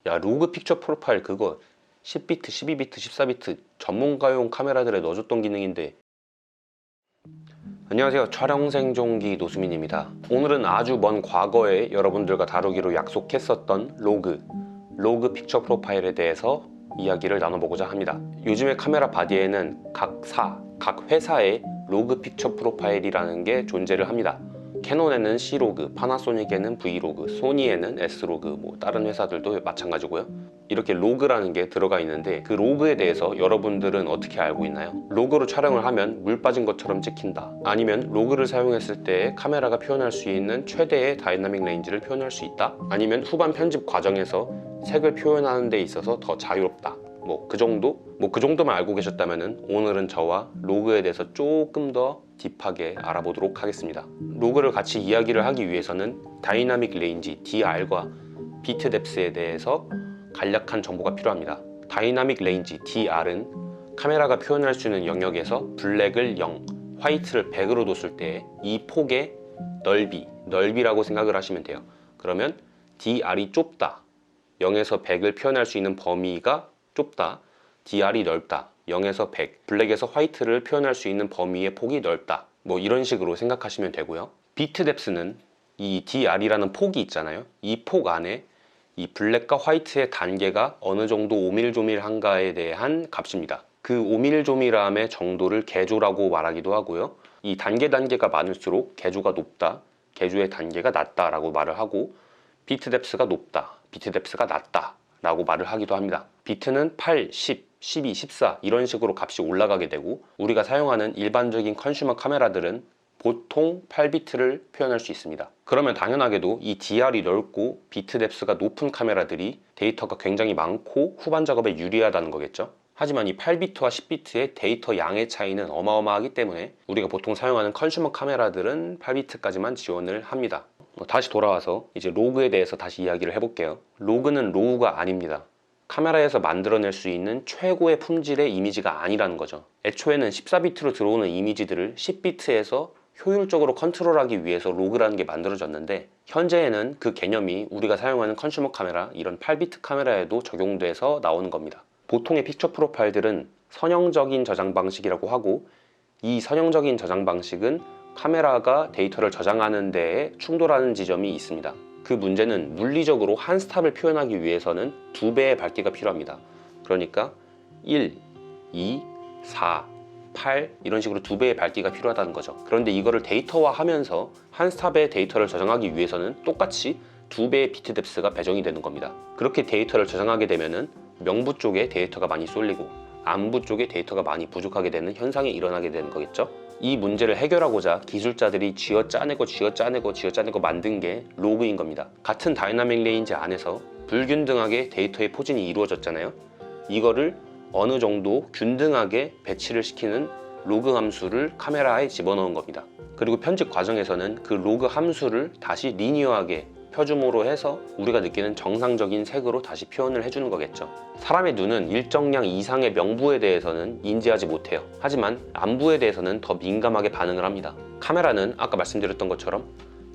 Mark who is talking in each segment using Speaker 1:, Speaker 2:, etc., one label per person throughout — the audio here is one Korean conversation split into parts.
Speaker 1: 야, 로그 픽처 프로파일 그거 10비트, 12비트, 14비트 전문가용 카메라들에 넣어줬던 기능인데. 안녕하세요, 촬영생존기 노수민입니다. 오늘은 아주 먼 과거에 여러분들과 다루기로 약속했었던 로그 픽처 프로파일에 대해서 이야기를 나눠보고자 합니다. 요즘의 카메라 바디에는 각 회사의 로그 픽처 프로파일이라는 게 존재를 합니다. 캐논에는 C로그, 파나소닉에는 V로그, 소니에는 S로그, 뭐 다른 회사들도 마찬가지고요. 이렇게 로그라는 게 들어가 있는데 그 로그에 대해서 여러분들은 어떻게 알고 있나요? 로그로 촬영을 하면 물 빠진 것처럼 찍힌다, 아니면 로그를 사용했을 때 카메라가 표현할 수 있는 최대의 다이나믹 레인지를 표현할 수 있다, 아니면 후반 편집 과정에서 색을 표현하는 데 있어서 더 자유롭다, 그 정도만 알고 계셨다면 오늘은 저와 로그에 대해서 조금 더 딥하게 알아보도록 하겠습니다. 로그를 같이 이야기를 하기 위해서는 다이나믹 레인지 DR과 비트 뎁스에 대해서 간략한 정보가 필요합니다. 다이나믹 레인지 DR은 카메라가 표현할 수 있는 영역에서 블랙을 0, 화이트를 100으로 뒀을 때 이 폭의 넓이라고 생각을 하시면 돼요. 그러면 DR이 좁다, 0에서 100을 표현할 수 있는 범위가 좁다, DR이 넓다, 0에서 100, 블랙에서 화이트를 표현할 수 있는 범위의 폭이 넓다, 이런 식으로 생각하시면 되고요. 비트 뎁스는 이 DR이라는 폭이 있잖아요. 이 폭 안에 이 블랙과 화이트의 단계가 어느 정도 오밀조밀한가에 대한 값입니다. 그 오밀조밀함의 정도를 개조라고 말하기도 하고요. 이 단계가 많을수록 개조가 높다, 개조의 단계가 낮다 라고 말을 하고, 비트 뎁스가 높다, 비트 뎁스가 낮다 라고 말을 하기도 합니다. 비트는 8, 10, 12, 14 이런 식으로 값이 올라가게 되고, 우리가 사용하는 일반적인 컨슈머 카메라들은 보통 8비트를 표현할 수 있습니다. 그러면 당연하게도 이 DR이 넓고 비트 뎁스가 높은 카메라들이 데이터가 굉장히 많고 후반 작업에 유리하다는 거겠죠. 하지만 이 8비트와 10비트의 데이터 양의 차이는 어마어마하기 때문에 우리가 보통 사용하는 컨슈머 카메라들은 8비트까지만 지원을 합니다. 다시 돌아와서 이제 로그에 대해서 다시 이야기를 해볼게요. 로그는 로우가 아닙니다. 카메라에서 만들어낼 수 있는 최고의 품질의 이미지가 아니라는 거죠. 애초에는 14비트로 들어오는 이미지들을 10비트에서 효율적으로 컨트롤하기 위해서 로그라는 게 만들어졌는데, 현재에는 그 개념이 우리가 사용하는 컨슈머 카메라, 이런 8비트 카메라에도 적용돼서 나오는 겁니다. 보통의 픽처 프로파일들은 선형적인 저장 방식이라고 하고, 이 선형적인 저장 방식은 카메라가 데이터를 저장하는 데에 충돌하는 지점이 있습니다. 그 문제는 물리적으로 한 스탑을 표현하기 위해서는 2배의 밝기가 필요합니다. 그러니까 1, 2, 4, 8 이런 식으로 2배의 밝기가 필요하다는 거죠. 그런데 이거를 데이터화하면서 한 스탑의 데이터를 저장하기 위해서는 똑같이 2배의 비트 뎁스가 배정이 되는 겁니다. 그렇게 데이터를 저장하게 되면은 명부 쪽에 데이터가 많이 쏠리고 안부 쪽에 데이터가 많이 부족하게 되는 현상이 일어나게 되는 거겠죠. 이 문제를 해결하고자 기술자들이 쥐어짜내고 만든 게 로그인 겁니다. 같은 다이나믹 레인지 안에서 불균등하게 데이터의 포진이 이루어졌잖아요. 이거를 어느 정도 균등하게 배치를 시키는 로그 함수를 카메라에 집어넣은 겁니다. 그리고 편집 과정에서는 그 로그 함수를 다시 리니어하게 표준으로 해서 우리가 느끼는 정상적인 색으로 다시 표현을 해주는 거겠죠. 사람의 눈은 일정량 이상의 명부에 대해서는 인지하지 못해요. 하지만 안부에 대해서는 더 민감하게 반응을 합니다. 카메라는 아까 말씀드렸던 것처럼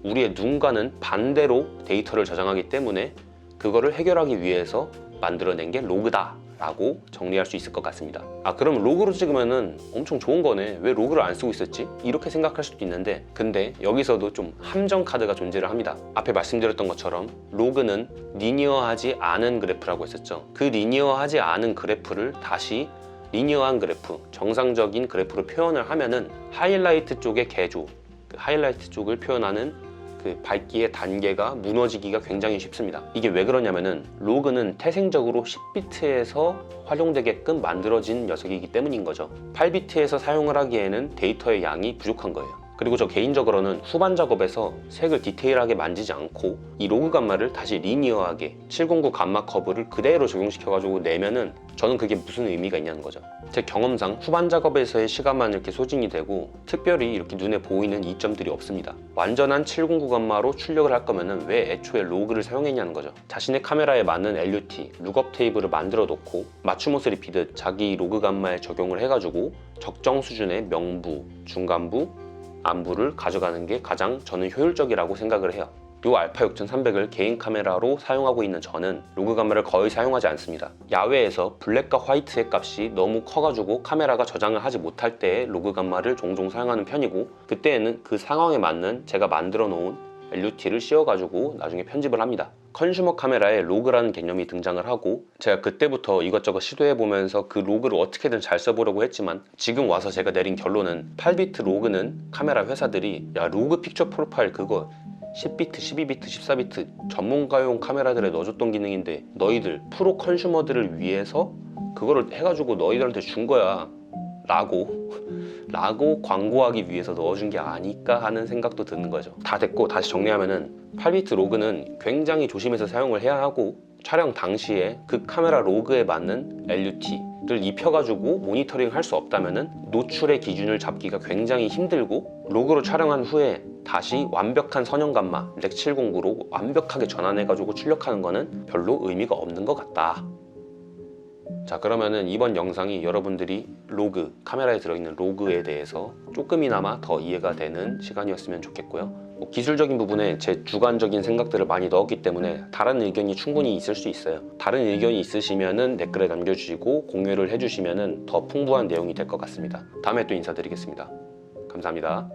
Speaker 1: 우리의 눈과는 반대로 데이터를 저장하기 때문에 그거를 해결하기 위해서 만들어낸 게 로그다 라고 정리할 수 있을 것 같습니다. 그럼 로그로 찍으면은 엄청 좋은 거네, 왜 로그를 안 쓰고 있었지? 이렇게 생각할 수도 있는데, 근데 여기서도 좀 함정 카드가 존재를 합니다. 앞에 말씀드렸던 것처럼 로그는 리니어하지 않은 그래프라고 했었죠. 그 리니어하지 않은 그래프를 다시 리니어한 그래프, 정상적인 그래프로 표현을 하면은 하이라이트 쪽의 개조, 그 하이라이트 쪽을 표현하는 그 밝기의 단계가 무너지기가 굉장히 쉽습니다. 이게 왜 그러냐면은 로그는 태생적으로 10비트에서 활용되게끔 만들어진 녀석이기 때문인 거죠. 8비트에서 사용을 하기에는 데이터의 양이 부족한 거예요. 그리고 저 개인적으로는 후반 작업에서 색을 디테일하게 만지지 않고 이 로그 감마를 다시 리니어하게 709 감마 커브를 그대로 적용시켜가지고 내면은 저는 그게 무슨 의미가 있냐는 거죠. 제 경험상 후반 작업에서의 시간만 이렇게 소진이 되고 특별히 이렇게 눈에 보이는 이점들이 없습니다. 완전한 709 감마로 출력을 할 거면은 왜 애초에 로그를 사용했냐는 거죠. 자신의 카메라에 맞는 LUT, 룩업 테이블을 만들어 놓고 맞춤 옷을 입히듯 자기 로그 감마에 적용을 해가지고 적정 수준의 명부, 중간부, 안부를 가져가는 게 가장 저는 효율적이라고 생각을 해요. 이 알파 6300을 개인 카메라로 사용하고 있는 저는 로그 감마를 거의 사용하지 않습니다. 야외에서 블랙과 화이트의 값이 너무 커가지고 카메라가 저장을 하지 못할 때에 로그 감마를 종종 사용하는 편이고, 그때에는 그 상황에 맞는 제가 만들어 놓은 LUT를 씌워가지고 나중에 편집을 합니다. 컨슈머 카메라에 로그라는 개념이 등장을 하고, 제가 그때부터 이것저것 시도해보면서 그 로그를 어떻게든 잘 써보려고 했지만, 지금 와서 제가 내린 결론은 8비트 로그는 카메라 회사들이 야 로그 픽처 프로파일 그거 10비트, 12비트, 14비트 전문가용 카메라들에 넣어줬던 기능인데 너희들 프로 컨슈머들을 위해서 그거를 해가지고 너희들한테 준 거야 라고 광고하기 위해서 넣어준 게 아닐까 하는 생각도 드는 거죠. 다 됐고 다시 정리하면은 8비트 로그는 굉장히 조심해서 사용을 해야 하고, 촬영 당시에 그 카메라 로그에 맞는 LUT를 입혀가지고 모니터링 할 수 없다면은 노출의 기준을 잡기가 굉장히 힘들고, 로그로 촬영한 후에 다시 완벽한 선형감마 렉 709로 완벽하게 전환해가지고 출력하는 거는 별로 의미가 없는 것 같다. 자, 그러면은 이번 영상이 여러분들이 로그, 카메라에 들어있는 로그에 대해서 조금이나마 더 이해가 되는 시간이었으면 좋겠고요. 기술적인 부분에 제 주관적인 생각들을 많이 넣었기 때문에 다른 의견이 충분히 있을 수 있어요. 다른 의견이 있으시면은 댓글에 남겨주시고 공유를 해주시면은 더 풍부한 내용이 될 것 같습니다. 다음에 또 인사드리겠습니다. 감사합니다.